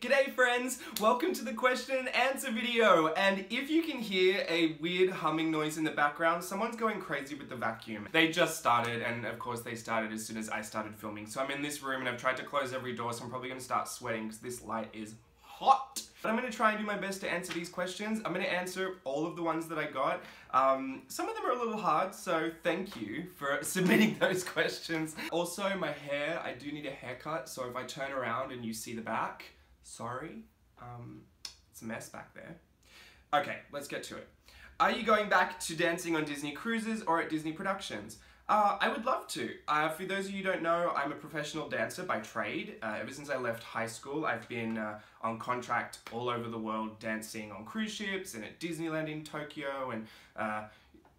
G'day friends, welcome to the question and answer video, and if you can hear a weird humming noise in the background, someone's going crazy with the vacuum. They just started, and of course they started as soon as I started filming, so I'm in this room and I've tried to close every door, so I'm probably going to start sweating because this light is hot. But I'm going to try and do my best to answer these questions. I'm going to answer all of the ones that I got. Some of them are a little hard, so thank you for submitting those questions. Also, my hair, I do need a haircut, so if I turn around and you see the back, sorry, it's a mess back there. Okay, let's get to it. Are you going back to dancing on Disney cruises or at Disney productions? I would love to. For those of you who don't know, I'm a professional dancer by trade. Ever since I left high school, I've been on contract all over the world dancing on cruise ships and at Disneyland in Tokyo, and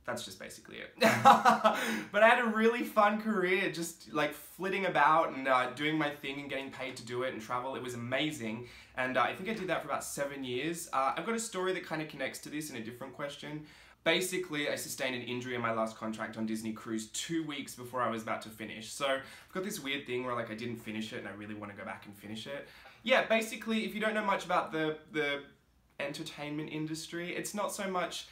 that's just basically it. But I had a really fun career, just like flitting about and doing my thing and getting paid to do it and travel. It was amazing, and I think I did that for about 7 years. I've got a story that kind of connects to this in a different question. Basically, I sustained an injury in my last contract on Disney Cruise 2 weeks before I was about to finish. So I've got this weird thing where like I didn't finish it and I really want to go back and finish it. Yeah, basically, if you don't know much about the entertainment industry, it's not so much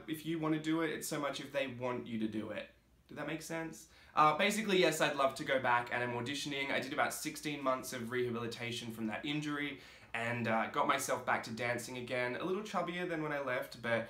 if you want to do it, it's so much if they want you to do it. Did that make sense? Basically, yes, I'd love to go back, and I'm auditioning. I did about 16 months of rehabilitation from that injury and got myself back to dancing again. A little chubbier than when I left, but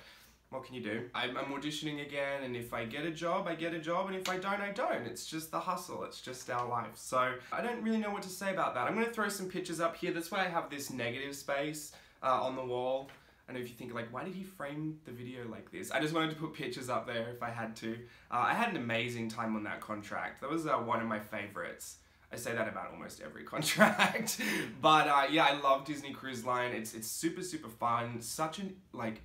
what can you do? I'm auditioning again, and if I get a job, I get a job, and if I don't, I don't. It's just the hustle. It's just our life. So I don't really know what to say about that. I'm going to throw some pictures up here. That's why I have this negative space on the wall. I know if you think like, why did he frame the video like this? I just wanted to put pictures up there if I had to. I had an amazing time on that contract. That was one of my favorites. I say that about almost every contract. But yeah, I love Disney Cruise Line. It's super, super fun. Such an, like,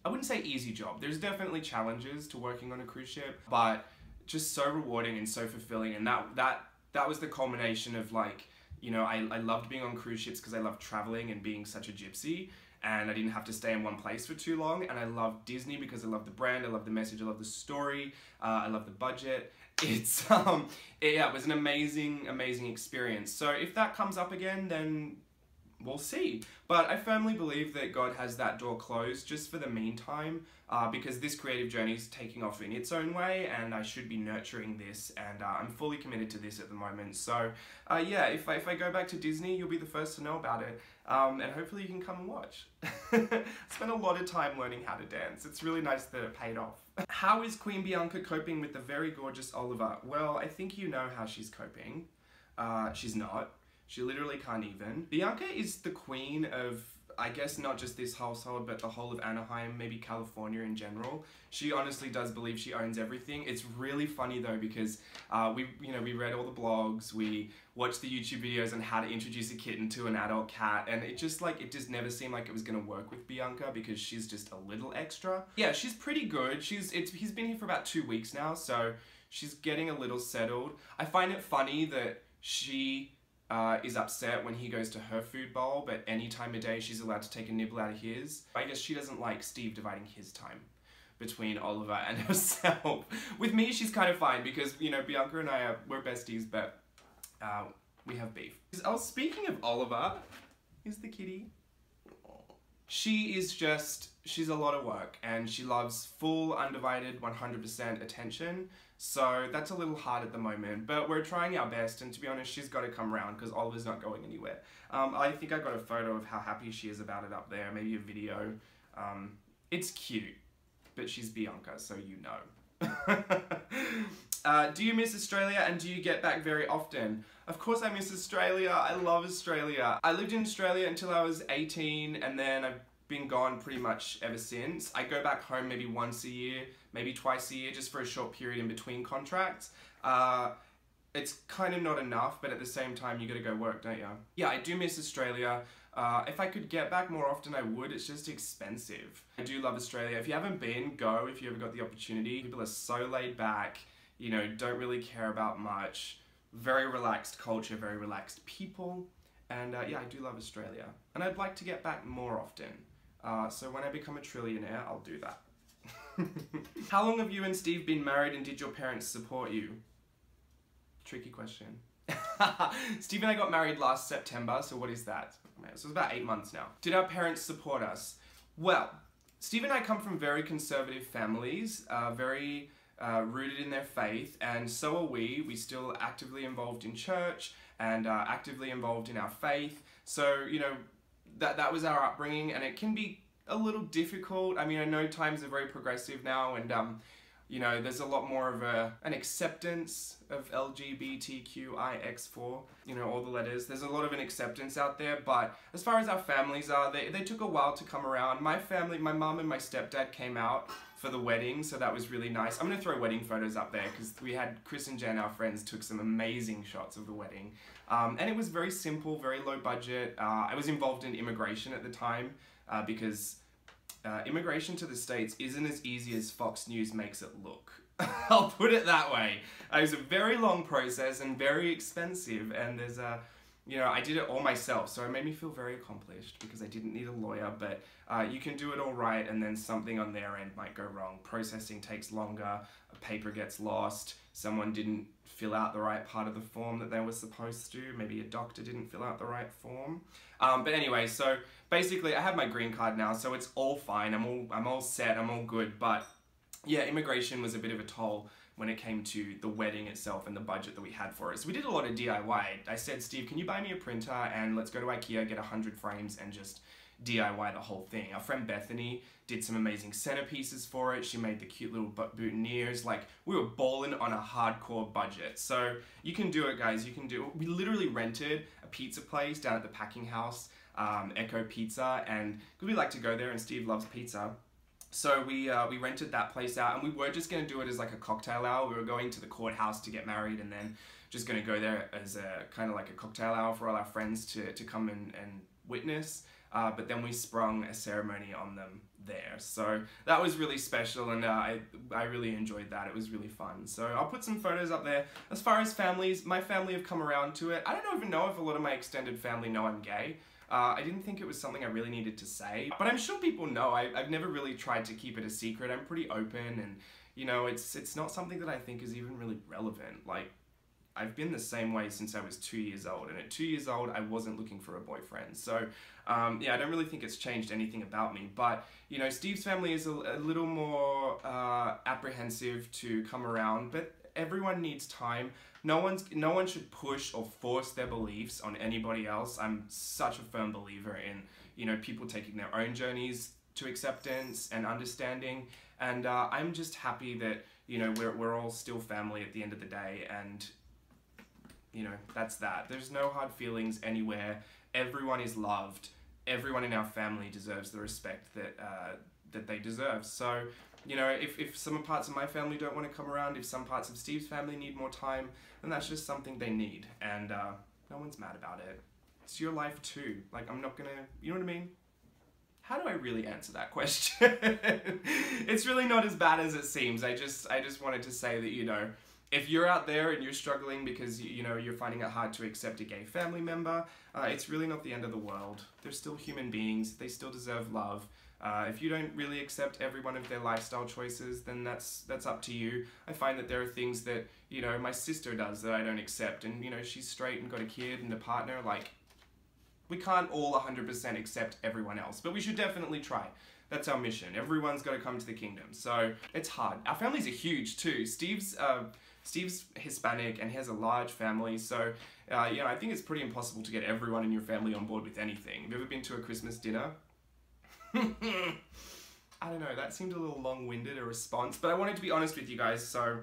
I wouldn't say easy job. There's definitely challenges to working on a cruise ship, but just so rewarding and so fulfilling. And that was the culmination of, like, you know, I loved being on cruise ships because I loved traveling and being such a gypsy, and I didn't have to stay in one place for too long. And I love Disney because I love the brand, I love the message, I love the story, I love the budget. It's yeah, it was an amazing, amazing experience. So if that comes up again, then we'll see. But I firmly believe that God has that door closed just for the meantime, because this creative journey is taking off in its own way, and I should be nurturing this, and I'm fully committed to this at the moment. So yeah, if I go back to Disney, you'll be the first to know about it, and hopefully you can come and watch. I spent a lot of time learning how to dance. It's really nice that it paid off. How is Queen Bianca coping with the very gorgeous Oliver? Well, I think you know how she's coping. She's not. She literally can't even. Bianca is the queen of, I guess, not just this household, but the whole of Anaheim, maybe California in general. She honestly does believe she owns everything. It's really funny though, because we read all the blogs, we watched the YouTube videos on how to introduce a kitten to an adult cat, and it just never seemed like it was gonna work with Bianca because she's just a little extra. Yeah, she's pretty good. He's been here for about 2 weeks now, so she's getting a little settled. I find it funny that she is upset when he goes to her food bowl, but any time of day she's allowed to take a nibble out of his. I guess she doesn't like Steve dividing his time between Oliver and herself. With me, she's kind of fine because, you know, Bianca and I we're besties, but we have beef. Oh, speaking of Oliver, here's the kitty. She's a lot of work, and she loves full, undivided, 100% attention. So that's a little hard at the moment, but we're trying our best, and to be honest, she's got to come around because Oliver's not going anywhere. I think I got a photo of how happy she is about it up there, maybe a video. It's cute, but she's Bianca, so you know. Do you miss Australia, and do you get back very often? Of course I miss Australia. I love Australia. I lived in Australia until I was 18, and then I've been gone pretty much ever since. I go back home maybe once a year, maybe twice a year, just for a short period in between contracts. It's kind of not enough, but at the same time, you gotta go work, don't you? Yeah, I do miss Australia. If I could get back more often, I would. It's just expensive. I do love Australia. If you haven't been, go if you ever got the opportunity. People are so laid back, you know, don't really care about much. Very relaxed culture, very relaxed people. And yeah, I do love Australia. And I'd like to get back more often. So when I become a trillionaire, I'll do that. How long have you and Steve been married, and did your parents support you? Tricky question. Steve and I got married last September, so what is that? So it's about 8 months now. Did our parents support us? Well, Steve and I come from very conservative families, very rooted in their faith, and so are we. We're still actively involved in church and actively involved in our faith. So, you know, that was our upbringing, and it can be a little difficult. I mean, I know times are very progressive now, and you know, there's a lot more of an acceptance of LGBTQIX4, you know, all the letters. There's a lot of an acceptance out there, but as far as our families are, they took a while to come around. My family, my mum and my stepdad came out for the wedding, so that was really nice. I'm gonna throw wedding photos up there because we had Chris and Jen, our friends, took some amazing shots of the wedding. And it was very simple, very low budget. I was involved in immigration at the time because immigration to the States isn't as easy as Fox News makes it look. I'll put it that way. It was a very long process and very expensive, and there's a, you know, I did it all myself, so it made me feel very accomplished because I didn't need a lawyer, but you can do it all right and then something on their end might go wrong. Processing takes longer, a paper gets lost, someone didn't fill out the right part of the form that they were supposed to, maybe a doctor didn't fill out the right form. But anyway, so basically I have my green card now, so it's all fine, I'm all set, I'm all good, but yeah, immigration was a bit of a toll when it came to the wedding itself and the budget that we had for it. So we did a lot of DIY. I said, Steve, can you buy me a printer and let's go to IKEA, get 100 frames and just DIY the whole thing. Our friend Bethany did some amazing centerpieces for it. She made the cute little boutonnieres. Like, we were balling on a hardcore budget. So you can do it, guys. You can do it. We literally rented a pizza place down at the packing house, Echo Pizza, and because we like to go there and Steve loves pizza. So we rented that place out, and we were just going to do it as like a cocktail hour. We were going to the courthouse to get married, and then just going to go there as a kind of like a cocktail hour for all our friends to come and witness. But then we sprung a ceremony on them there. So that was really special, and I really enjoyed that. It was really fun. So I'll put some photos up there. As far as families, my family have come around to it. I don't even know if a lot of my extended family know I'm gay. I didn't think it was something I really needed to say, but I'm sure people know. I've never really tried to keep it a secret. I'm pretty open, and you know, it's not something that I think is even really relevant. Like, I've been the same way since I was 2 years old, and at 2 years old, I wasn't looking for a boyfriend. So, yeah, I don't really think it's changed anything about me, but, you know, Steve's family is a little more apprehensive to come around, but everyone needs time. No one should push or force their beliefs on anybody else. I'm such a firm believer in, you know, people taking their own journeys to acceptance and understanding, and I'm just happy that, you know, we're all still family at the end of the day, and you know, that's that. There's no hard feelings anywhere. Everyone is loved. Everyone in our family deserves the respect that they deserve. So, you know, if some parts of my family don't want to come around, if some parts of Steve's family need more time, then that's just something they need. And no one's mad about it. It's your life too. Like, I'm not gonna, you know what I mean? How do I really answer that question? It's really not as bad as it seems. I just wanted to say that, you know, if you're out there and you're struggling because, you know, you're finding it hard to accept a gay family member, it's really not the end of the world. They're still human beings. They still deserve love. If you don't really accept every one of their lifestyle choices, then that's up to you. I find that there are things that, you know, my sister does that I don't accept, and, you know, she's straight and got a kid and a partner. Like, we can't all 100% accept everyone else, but we should definitely try. That's our mission. Everyone's got to come to the kingdom. So it's hard. Our families are huge too. Steve's Hispanic and he has a large family, so you know, I think it's pretty impossible to get everyone in your family on board with anything. Have you ever been to a Christmas dinner? I don't know, that seemed a little long-winded a response, but I wanted to be honest with you guys, so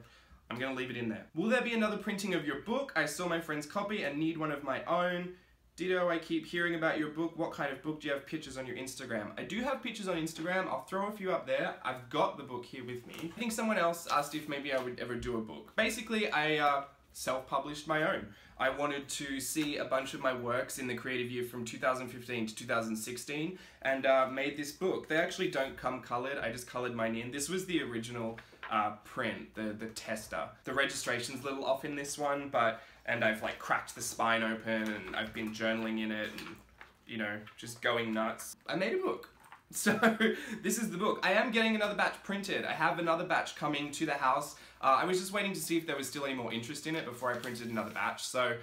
I'm gonna leave it in there. Will there be another printing of your book? I saw my friend's copy and need one of my own. Ditto, I keep hearing about your book. What kind of book? Do you have pictures on your Instagram? I do have pictures on Instagram. I'll throw a few up there. I've got the book here with me. I think someone else asked if maybe I would ever do a book. Basically, I self-published my own. I wanted to see a bunch of my works in the creative year from 2015 to 2016 and made this book. They actually don't come colored. I just colored mine in. This was the original print, the tester. The registration's a little off in this one, and I've like cracked the spine open and I've been journaling in it and, you know, just going nuts. I made a book. So this is the book. I am getting another batch printed. I have another batch coming to the house. I was just waiting to see if there was still any more interest in it before I printed another batch. So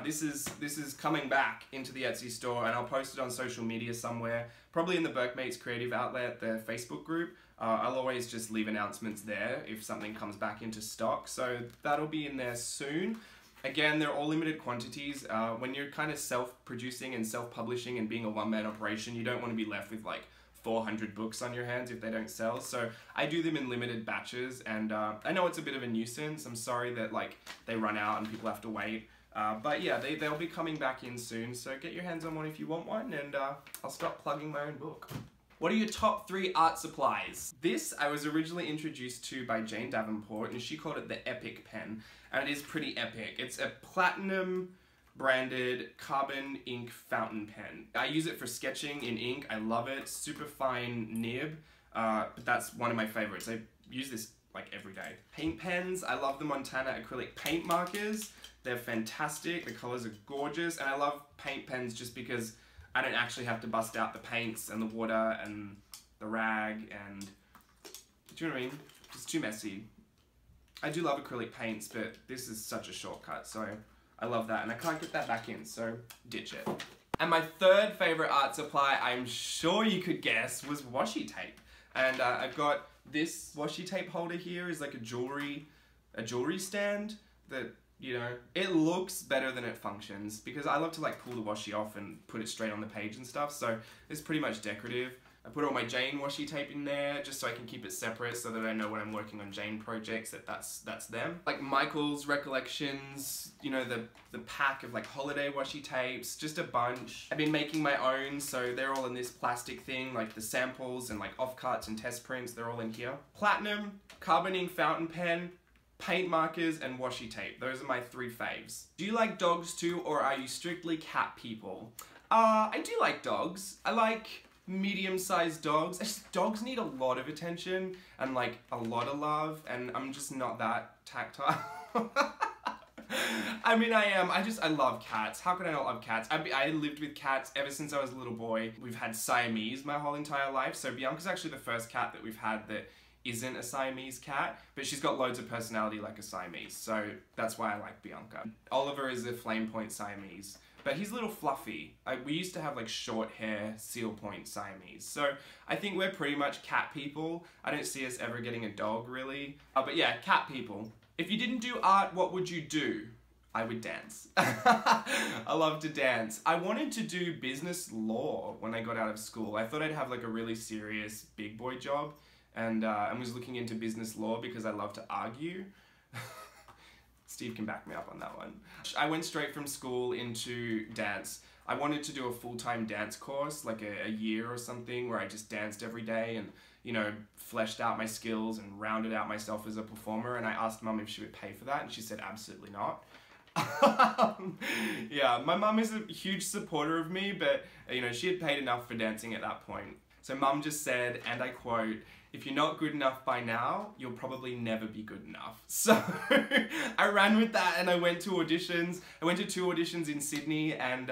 this is coming back into the Etsy store, and I'll post it on social media somewhere, probably in the Burke Mates Creative Outlet, the Facebook group. I'll always just leave announcements there if something comes back into stock. So that'll be in there soon. Again, they're all limited quantities. When you're kind of self-producing and self-publishing and being a one-man operation, you don't want to be left with like 400 books on your hands if they don't sell. So I do them in limited batches, and I know it's a bit of a nuisance. I'm sorry that like they run out and people have to wait. But yeah, they'll be coming back in soon, so get your hands on one if you want one, and I'll stop plugging my own book. What are your top 3 art supplies? This I was originally introduced to by Jane Davenport, and she called it the Epic pen, and it is pretty epic. It's a platinum branded carbon ink fountain pen. I use it for sketching in ink. I love it. Super fine nib, but that's one of my favorites. I use this like every day. Paint pens, I love the Montana acrylic paint markers. They're fantastic. The colors are gorgeous, and I love paint pens just because I don't actually have to bust out the paints and the water and the rag and, do you know what I mean? It's too messy. I do love acrylic paints, but this is such a shortcut, so I love that, and I can't get that back in, so ditch it. And my third favorite art supply, I'm sure you could guess, was washi tape. And I've got this washi tape holder here is like a jewelry stand that, you know, it looks better than it functions because I love to like pull the washi off and put it straight on the page and stuff, so it's pretty much decorative. I put all my Jane washi tape in there just so I can keep it separate so that I know when I'm working on Jane projects that's them. Like Michael's Recollections, you know, the pack of like holiday washi tapes, just a bunch. I've been making my own, so they're all in this plastic thing, like the samples and like offcuts and test prints, they're all in here. Platinum, carbon ink fountain pen, paint markers, and washi tape. Those are my 3 faves. Do you like dogs too, or are you strictly cat people? I do like dogs. I like medium-sized dogs. Dogs need a lot of attention and like a lot of love, and I'm just not that tactile. I mean, I am. I love cats. How could I not love cats? I lived with cats ever since I was a little boy. We've had Siamese my whole entire life, so Bianca's actually the first cat that we've had that isn't a Siamese cat, but she's got loads of personality like a Siamese, so that's why I like Bianca. Oliver is a flame point Siamese, but he's a little fluffy. We used to have like short hair seal point Siamese, so I think we're pretty much cat people. I don't see us ever getting a dog really, but yeah, cat people. If you didn't do art, what would you do? I would dance. I love to dance. I wanted to do business law when I got out of school. I thought I'd have like a really serious big boy job, and was looking into business law because I love to argue. Steve can back me up on that one. I went straight from school into dance. I wanted to do a full-time dance course, like a year or something, where I just danced every day and, you know, fleshed out my skills and rounded out myself as a performer, and I asked Mum if she would pay for that, and she said absolutely not. Yeah, my mum is a huge supporter of me, but, you know, she had paid enough for dancing at that point. So Mum just said, and I quote, "If you're not good enough by now, you'll probably never be good enough." So I ran with that, and I went to auditions. I went to 2 auditions in Sydney and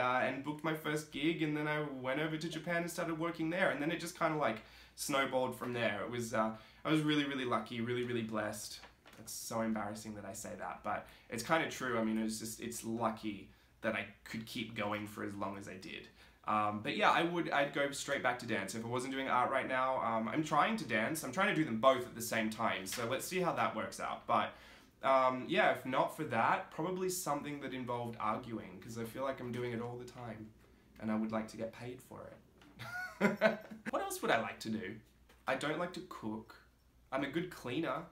booked my first gig, and then I went over to Japan and started working there, and then it just kind of like snowballed from there. It was I was really, really lucky, really, really blessed. It's so embarrassing that I say that, but it's kind of true. I mean, it's lucky that I could keep going for as long as I did. But yeah, I'd go straight back to dance. If I wasn't doing art right now, I'm trying to dance. I'm trying to do them both at the same time, so let's see how that works out. But yeah, if not for that, probably something that involved arguing, because I feel like I'm doing it all the time, and I would like to get paid for it. What else would I like to do? I don't like to cook. I'm a good cleaner,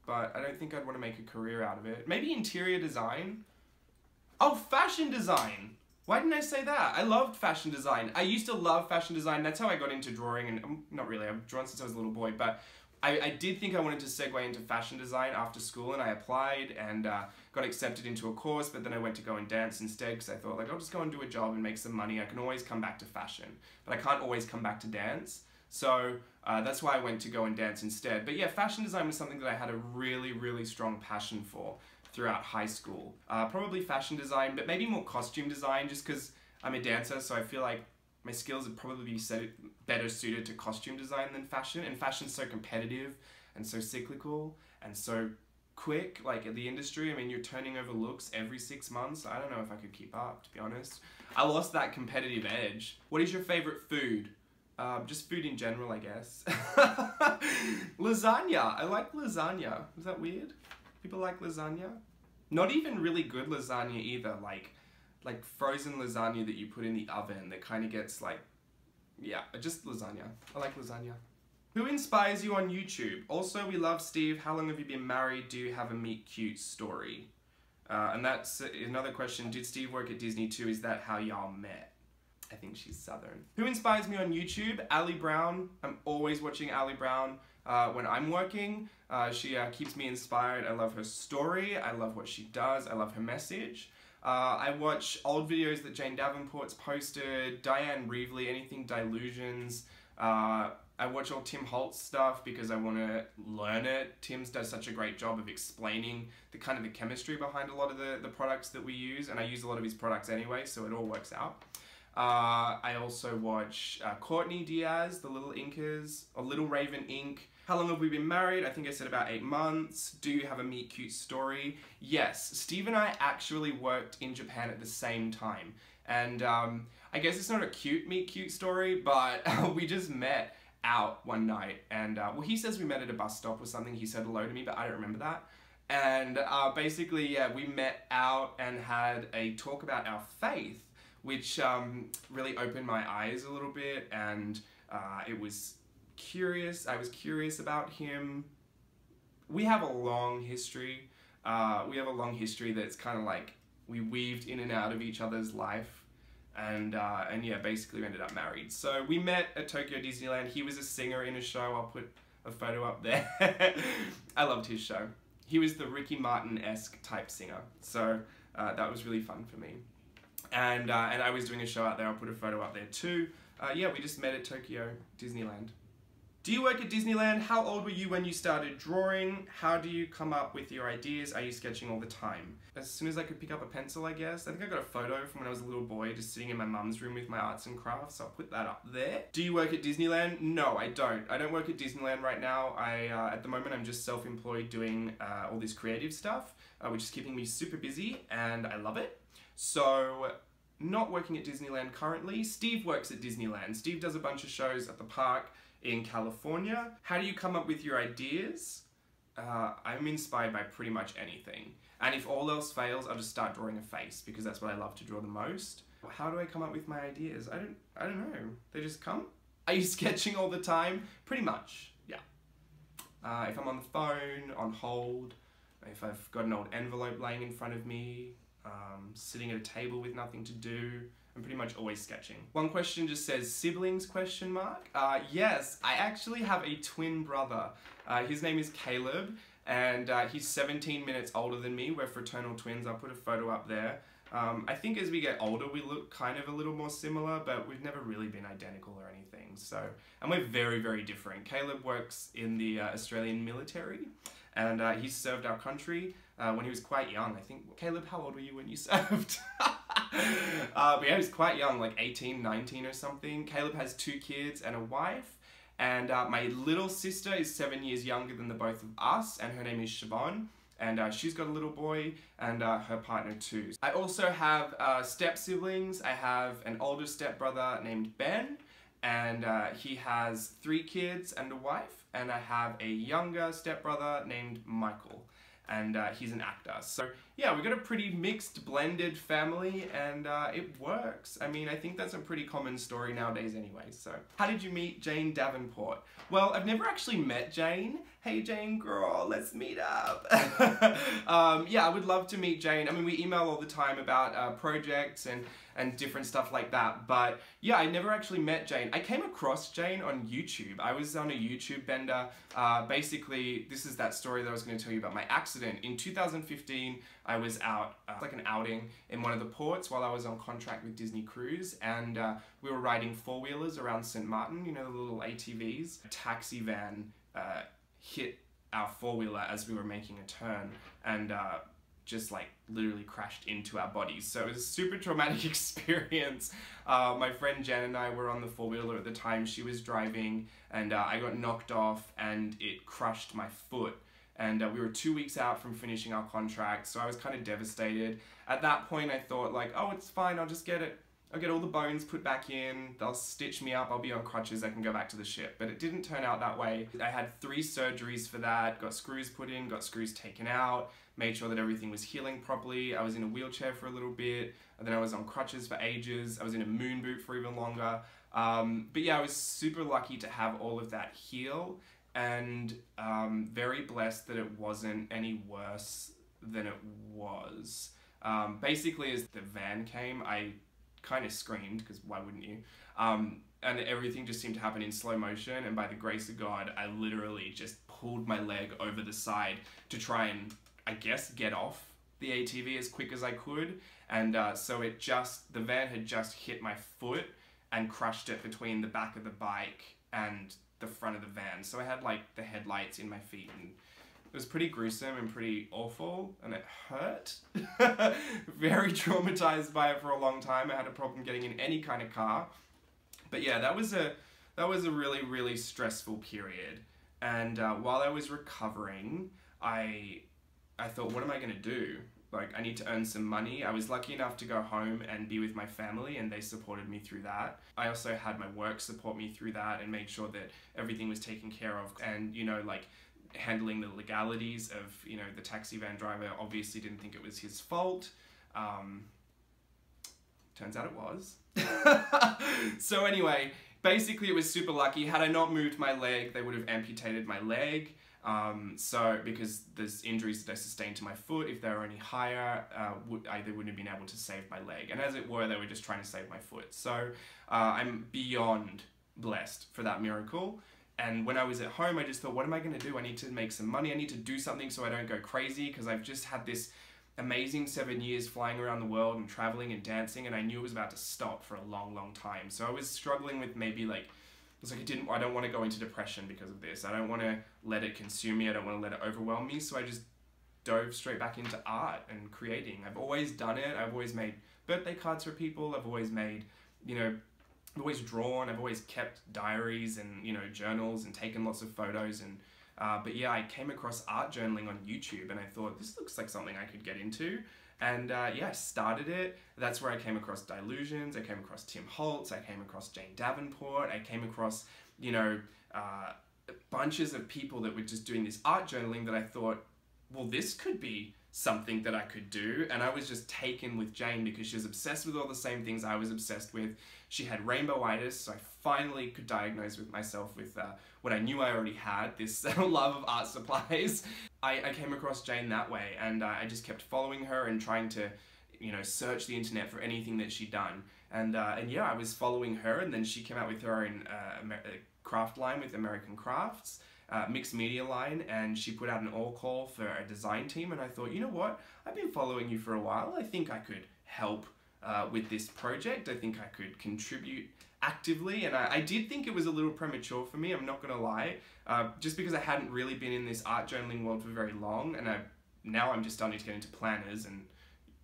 but I don't think I'd want to make a career out of it. Maybe interior design? Oh, fashion design! Why didn't I say that? I loved fashion design. I used to love fashion design. That's how I got into drawing, and not really, I've drawn since I was a little boy, but I did think I wanted to segue into fashion design after school, and I applied and got accepted into a course, but then I went to go and dance instead because I thought, like, I'll just go and do a job and make some money. I can always come back to fashion, but I can't always come back to dance. So that's why I went to go and dance instead. But yeah, fashion design was something that I had a really, really strong passion for throughout high school. Probably fashion design, but maybe more costume design, just because I'm a dancer, so I feel like my skills would probably be better suited to costume design than fashion, and fashion's so competitive and so cyclical and so quick, like in the industry. I mean, you're turning over looks every 6 months. I don't know if I could keep up, to be honest. I lost that competitive edge. What is your favorite food? Just food in general, I guess. Lasagna. I like lasagna. Is that weird? People like lasagna? Not even really good lasagna either. Like frozen lasagna that you put in the oven that kind of gets like, yeah, just lasagna. I like lasagna. Who inspires you on YouTube? Also, we love Steve. How long have you been married? Do you have a meet cute story? And that's another question. Did Steve work at Disney too? Is that how y'all met? I think she's Southern. Who inspires me on YouTube? Ali Brown. I'm always watching Ali Brown when I'm working. She keeps me inspired. I love her story. I love what she does. I love her message. I watch old videos that Jane Davenport's posted, Diane Reevely, anything Delusions. I watch all Tim Holtz stuff because I want to learn it. Tim does such a great job of explaining the kind of the chemistry behind a lot of the products that we use, and I use a lot of his products anyway, so it all works out. I also watch Courtney Diaz, the Little Inkers, or Little Raven Inc. How long have we been married? I think I said about 8 months. Do you have a meet cute story? Yes, Steve and I actually worked in Japan at the same time. And I guess it's not a cute meet cute story, but we just met out one night. And well, he says we met at a bus stop or something. He said hello to me, but I don't remember that. And basically, yeah, we met out and had a talk about our faith, which really opened my eyes a little bit, and it was curious. I was curious about him. We have a long history. That's kind of like we weaved in and out of each other's life, and yeah, basically we ended up married. So we met at Tokyo Disneyland. He was a singer in a show. I'll put a photo up there. I loved his show. He was the Ricky Martin-esque type singer. So that was really fun for me. And I was doing a show out there. I'll put a photo up there too. Yeah, we just met at Tokyo Disneyland. Do you work at Disneyland? How old were you when you started drawing? How do you come up with your ideas? Are you sketching all the time? As soon as I could pick up a pencil, I guess. I think I got a photo from when I was a little boy just sitting in my mum's room with my arts and crafts, so I'll put that up there. Do you work at Disneyland? No, I don't. I don't work at Disneyland right now. At the moment, I'm just self-employed doing all this creative stuff, which is keeping me super busy, and I love it. So, not working at Disneyland currently. Steve works at Disneyland. Steve does a bunch of shows at the park in California. How do you come up with your ideas? I'm inspired by pretty much anything. And if all else fails, I'll just start drawing a face because that's what I love to draw the most. How do I come up with my ideas? I don't know. They just come? Are you sketching all the time? Pretty much, yeah. If I'm on the phone, on hold, if I've got an old envelope laying in front of me, sitting at a table with nothing to do, I'm pretty much always sketching. One question just says, siblings, question mark? Yes, I actually have a twin brother. His name is Caleb, and he's 17 minutes older than me. We're fraternal twins. I'll put a photo up there. I think as we get older, we look kind of a little more similar, but we've never really been identical or anything. So, and we're very, very different. Caleb works in the Australian military, and he served our country when he was quite young. I think, Caleb, how old were you when you served? But yeah, he was quite young, like 18, 19 or something. Caleb has 2 kids and a wife, and my little sister is 7 years younger than the both of us, and her name is Siobhan, and she's got a little boy, and her partner too. I also have step-siblings. I have an older stepbrother named Ben, and he has 3 kids and a wife, and I have a younger stepbrother named Michael, and he's an actor. So yeah, we've got a pretty mixed, blended family, and it works. I mean, I think that's a pretty common story nowadays anyway. So how did you meet Jane Davenport? Well, I've never actually met Jane. Hey Jane girl, let's meet up. Yeah, I would love to meet Jane. I mean, we email all the time about projects and different stuff like that, but yeah, I never actually met Jane. I came across Jane on YouTube. I was on a YouTube bender. Basically, this is that story that I was going to tell you about my accident. In 2015, I was out, like an outing in one of the ports while I was on contract with Disney Cruise, and we were riding 4-wheelers around St. Martin, you know, the little ATVs. A taxi van hit our 4-wheeler as we were making a turn, and just like literally crashed into our bodies. So it was a super traumatic experience. My friend Jen and I were on the four-wheeler at the time. She was driving, and I got knocked off and it crushed my foot. And we were 2 weeks out from finishing our contract, so I was kind of devastated. At that point I thought like, oh, it's fine, I'll get all the bones put back in, they'll stitch me up, I'll be on crutches, I can go back to the ship. But it didn't turn out that way. I had 3 surgeries for that, got screws put in, got screws taken out, made sure that everything was healing properly. I was in a wheelchair for a little bit, and then I was on crutches for ages. I was in a moon boot for even longer. But yeah, I was super lucky to have all of that heal, and very blessed that it wasn't any worse than it was. Basically, as the van came, I kind of screamed, because why wouldn't you? And everything just seemed to happen in slow motion, and by the grace of God, I literally just pulled my leg over the side to try and, I guess, get off the ATV as quick as I could. And so the van had just hit my foot and crushed it between the back of the bike and the front of the van. So I had like the headlights in my feet, and it was pretty gruesome and pretty awful, and it hurt. Very traumatized by it for a long time. I had a problem getting in any kind of car. But yeah, that was a really, really stressful period. And while I was recovering, I thought, what am I gonna do? Like, I need to earn some money. I was lucky enough to go home and be with my family, and they supported me through that. I also had my work support me through that and made sure that everything was taken care of. And, you know, like, handling the legalities of, you know, the taxi van driver obviously didn't think it was his fault. Turns out it was. So anyway, basically it was super lucky. Had I not moved my leg, they would have amputated my leg. Because there's injuries that I sustained to my foot, if they were any higher, they wouldn't have been able to save my leg. And as it were, they were just trying to save my foot. So I'm beyond blessed for that miracle. And when I was at home, I just thought, what am I going to do? I need to make some money. I need to do something so I don't go crazy, because I've just had this amazing 7 years flying around the world and traveling and dancing, and I knew it was about to stop for a long, long time. So I was struggling with maybe like, it's like I don't want to go into depression because of this. I don't want to let it consume me. I don't want to let it overwhelm me. So I just dove straight back into art and creating. I've always done it. I've always made birthday cards for people. I've always made, you know, I've always drawn. I've always kept diaries and, you know, journals and taken lots of photos. And but yeah, I came across art journaling on YouTube, and I thought, this looks like something I could get into. And yeah, I started it. That's where I came across Dilutions, I came across Tim Holtz, I came across Jane Davenport, I came across, you know, bunches of people that were just doing this art journaling that I thought, well, this could be something that I could do. And I was just taken with Jane because she was obsessed with all the same things I was obsessed with. She had rainbowitis, so I finally could diagnose with myself with what I knew I already had, this love of art supplies. I came across Jane that way, and I just kept following her and trying to, you know, search the internet for anything that she'd done. And yeah, I was following her, and then she came out with her own craft line with American Crafts, mixed media line, and she put out an all call for a design team. And I thought, you know what, I've been following you for a while. I think I could help with this project. I think I could contribute actively, and I did think it was a little premature for me, I'm not gonna lie, just because I hadn't really been in this art journaling world for very long, and now I'm just starting to get into planners, and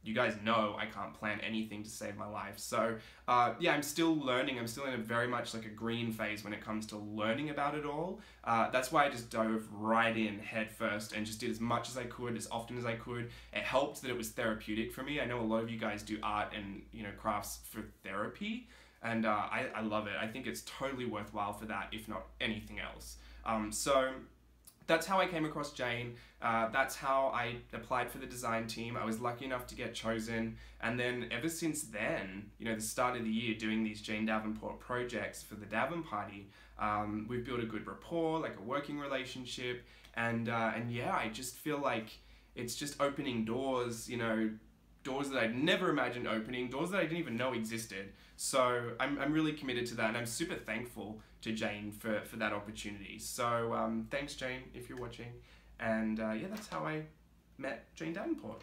you guys know I can't plan anything to save my life. So yeah, I'm still learning. I'm still in a very much like a green phase when it comes to learning about it all. That's why I just dove right in head first and just did as much as I could, as often as I could. It helped that it was therapeutic for me. I know a lot of you guys do art and, you know, crafts for therapy, and I love it. I think it's totally worthwhile for that, if not anything else. So that's how I came across Jane. That's how I applied for the design team. I was lucky enough to get chosen. And then ever since then, you know, the start of the year, doing these Jane Davenport projects for the Davin Party, we've built a good rapport, like a working relationship. And yeah, I just feel like it's just opening doors, you know, doors that I'd never imagined opening, doors that I didn't even know existed. So I'm really committed to that, and I'm super thankful to Jane for that opportunity. So thanks, Jane, if you're watching. And yeah, that's how I met Jane Davenport.